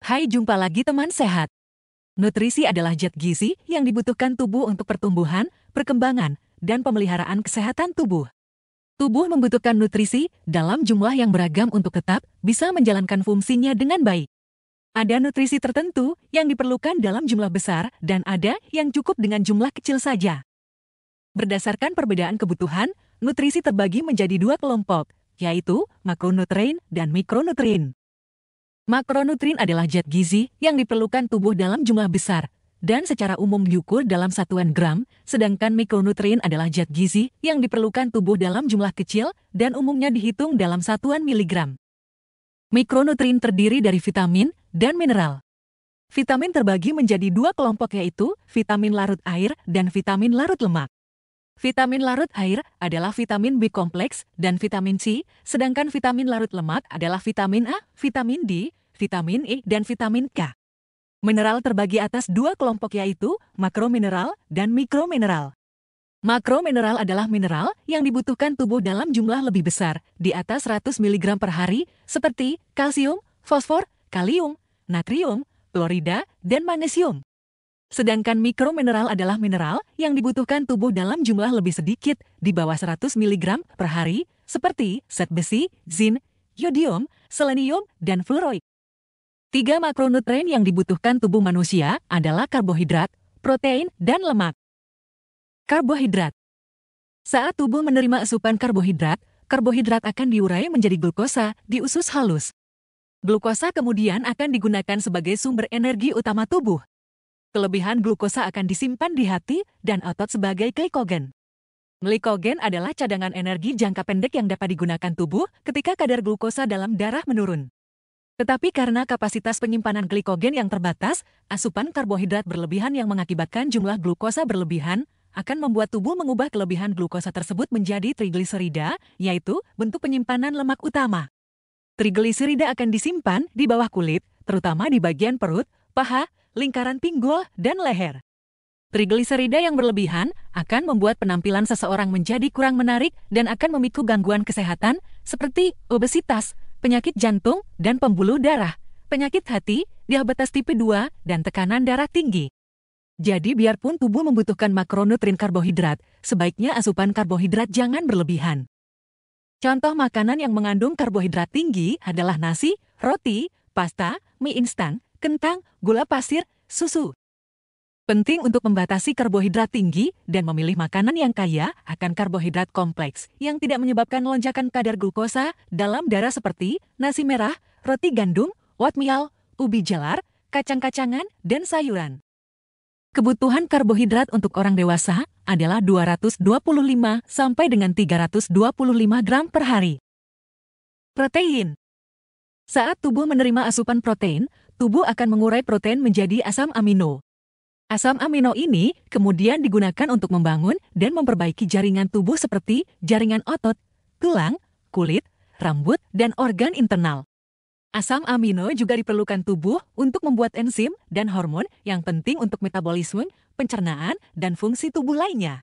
Hai, jumpa lagi teman sehat. Nutrisi adalah zat gizi yang dibutuhkan tubuh untuk pertumbuhan, perkembangan, dan pemeliharaan kesehatan tubuh. Tubuh membutuhkan nutrisi dalam jumlah yang beragam untuk tetap bisa menjalankan fungsinya dengan baik. Ada nutrisi tertentu yang diperlukan dalam jumlah besar dan ada yang cukup dengan jumlah kecil saja. Berdasarkan perbedaan kebutuhan, nutrisi terbagi menjadi dua kelompok, yaitu makronutrien dan mikronutrien. Makronutrien adalah zat gizi yang diperlukan tubuh dalam jumlah besar dan secara umum diukur dalam satuan gram, sedangkan mikronutrien adalah zat gizi yang diperlukan tubuh dalam jumlah kecil dan umumnya dihitung dalam satuan miligram. Mikronutrien terdiri dari vitamin dan mineral. Vitamin terbagi menjadi dua kelompok, yaitu vitamin larut air dan vitamin larut lemak. Vitamin larut air adalah vitamin B kompleks dan vitamin C, sedangkan vitamin larut lemak adalah vitamin A, vitamin D, vitamin E, dan vitamin K. Mineral terbagi atas dua kelompok, yaitu makromineral dan mikromineral. Makromineral adalah mineral yang dibutuhkan tubuh dalam jumlah lebih besar, di atas 100 mg per hari, seperti kalsium, fosfor, kalium, natrium, klorida, dan magnesium. Sedangkan mikromineral adalah mineral yang dibutuhkan tubuh dalam jumlah lebih sedikit, di bawah 100 mg per hari, seperti zat besi, zink, yodium, selenium, dan fluoride. 3 makronutrien yang dibutuhkan tubuh manusia adalah karbohidrat, protein, dan lemak. Karbohidrat. Saat tubuh menerima asupan karbohidrat, karbohidrat akan diurai menjadi glukosa di usus halus. Glukosa kemudian akan digunakan sebagai sumber energi utama tubuh. Kelebihan glukosa akan disimpan di hati dan otot sebagai glikogen. Glikogen adalah cadangan energi jangka pendek yang dapat digunakan tubuh ketika kadar glukosa dalam darah menurun. Tetapi karena kapasitas penyimpanan glikogen yang terbatas, asupan karbohidrat berlebihan yang mengakibatkan jumlah glukosa berlebihan akan membuat tubuh mengubah kelebihan glukosa tersebut menjadi trigliserida, yaitu bentuk penyimpanan lemak utama. Trigliserida akan disimpan di bawah kulit, terutama di bagian perut, paha, lingkaran pinggul, dan leher. Trigliserida yang berlebihan akan membuat penampilan seseorang menjadi kurang menarik dan akan memicu gangguan kesehatan seperti obesitas, penyakit jantung dan pembuluh darah, penyakit hati, diabetes tipe 2, dan tekanan darah tinggi. Jadi biarpun tubuh membutuhkan makronutrien karbohidrat, sebaiknya asupan karbohidrat jangan berlebihan. Contoh makanan yang mengandung karbohidrat tinggi adalah nasi, roti, pasta, mie instan, kentang, gula pasir, susu. Penting untuk membatasi karbohidrat tinggi dan memilih makanan yang kaya akan karbohidrat kompleks yang tidak menyebabkan lonjakan kadar glukosa dalam darah seperti nasi merah, roti gandum, oatmeal, ubi jalar, kacang-kacangan, dan sayuran. Kebutuhan karbohidrat untuk orang dewasa adalah 225 sampai dengan 325 gram per hari. Protein. Saat tubuh menerima asupan protein, tubuh akan mengurai protein menjadi asam amino. Asam amino ini kemudian digunakan untuk membangun dan memperbaiki jaringan tubuh seperti jaringan otot, tulang, kulit, rambut, dan organ internal. Asam amino juga diperlukan tubuh untuk membuat enzim dan hormon yang penting untuk metabolisme, pencernaan, dan fungsi tubuh lainnya.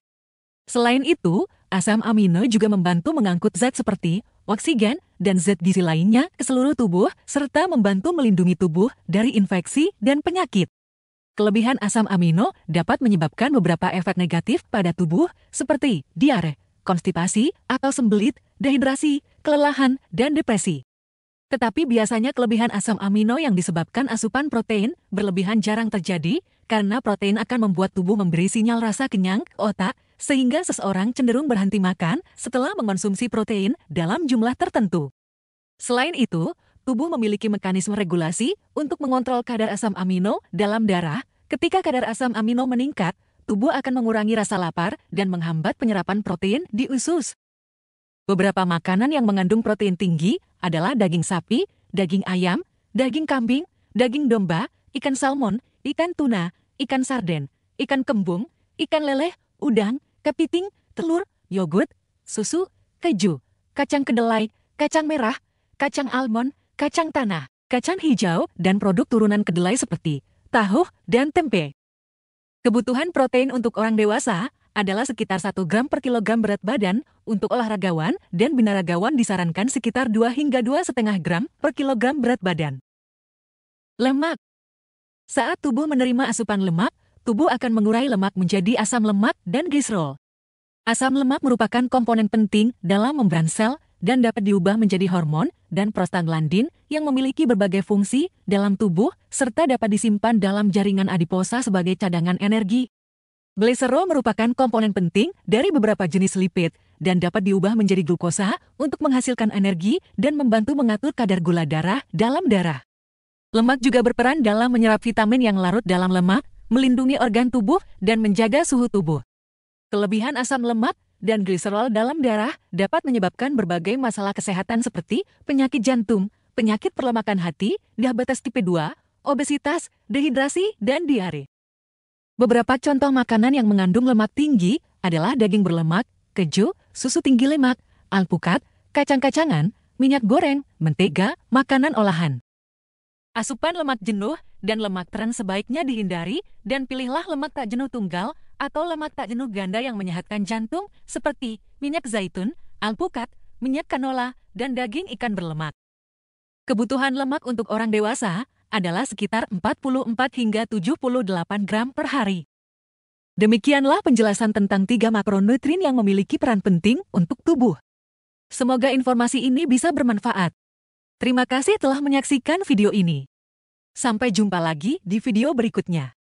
Selain itu, asam amino juga membantu mengangkut zat seperti oksigen dan zat gizi lainnya ke seluruh tubuh serta membantu melindungi tubuh dari infeksi dan penyakit. Kelebihan asam amino dapat menyebabkan beberapa efek negatif pada tubuh seperti diare, konstipasi atau sembelit, dehidrasi, kelelahan, dan depresi. Tetapi biasanya kelebihan asam amino yang disebabkan asupan protein berlebihan jarang terjadi karena protein akan membuat tubuh memberi sinyal rasa kenyang ke otak sehingga seseorang cenderung berhenti makan setelah mengonsumsi protein dalam jumlah tertentu. Selain itu, tubuh memiliki mekanisme regulasi untuk mengontrol kadar asam amino dalam darah. Ketika kadar asam amino meningkat, tubuh akan mengurangi rasa lapar dan menghambat penyerapan protein di usus. Beberapa makanan yang mengandung protein tinggi adalah daging sapi, daging ayam, daging kambing, daging domba, ikan salmon, ikan tuna, ikan sarden, ikan kembung, ikan leleh, udang, kepiting, telur, yogurt, susu, keju, kacang kedelai, kacang merah, kacang almond, kacang tanah, kacang hijau, dan produk turunan kedelai seperti tahu, dan tempe. Kebutuhan protein untuk orang dewasa adalah sekitar 1 gram per kilogram berat badan, untuk olahragawan dan binaragawan disarankan sekitar 2 hingga 2,5 gram per kilogram berat badan. Lemak. Saat tubuh menerima asupan lemak, tubuh akan mengurai lemak menjadi asam lemak dan glycerol. Asam lemak merupakan komponen penting dalam membran sel dan dapat diubah menjadi hormon dan prostaglandin yang memiliki berbagai fungsi dalam tubuh serta dapat disimpan dalam jaringan adiposa sebagai cadangan energi. Glycerol merupakan komponen penting dari beberapa jenis lipid dan dapat diubah menjadi glukosa untuk menghasilkan energi dan membantu mengatur kadar gula darah dalam darah. Lemak juga berperan dalam menyerap vitamin yang larut dalam lemak, melindungi organ tubuh, dan menjaga suhu tubuh. Kelebihan asam lemak dan gliserol dalam darah dapat menyebabkan berbagai masalah kesehatan seperti penyakit jantung, penyakit perlemakan hati, diabetes tipe 2, obesitas, dehidrasi, dan diare. Beberapa contoh makanan yang mengandung lemak tinggi adalah daging berlemak, keju, susu tinggi lemak, alpukat, kacang-kacangan, minyak goreng, mentega, makanan olahan. Asupan lemak jenuh dan lemak trans sebaiknya dihindari dan pilihlah lemak tak jenuh tunggal atau lemak tak jenuh ganda yang menyehatkan jantung seperti minyak zaitun, alpukat, minyak canola, dan daging ikan berlemak. Kebutuhan lemak untuk orang dewasa adalah sekitar 44 hingga 78 gram per hari. Demikianlah penjelasan tentang 3 makronutrien yang memiliki peran penting untuk tubuh. Semoga informasi ini bisa bermanfaat. Terima kasih telah menyaksikan video ini. Sampai jumpa lagi di video berikutnya.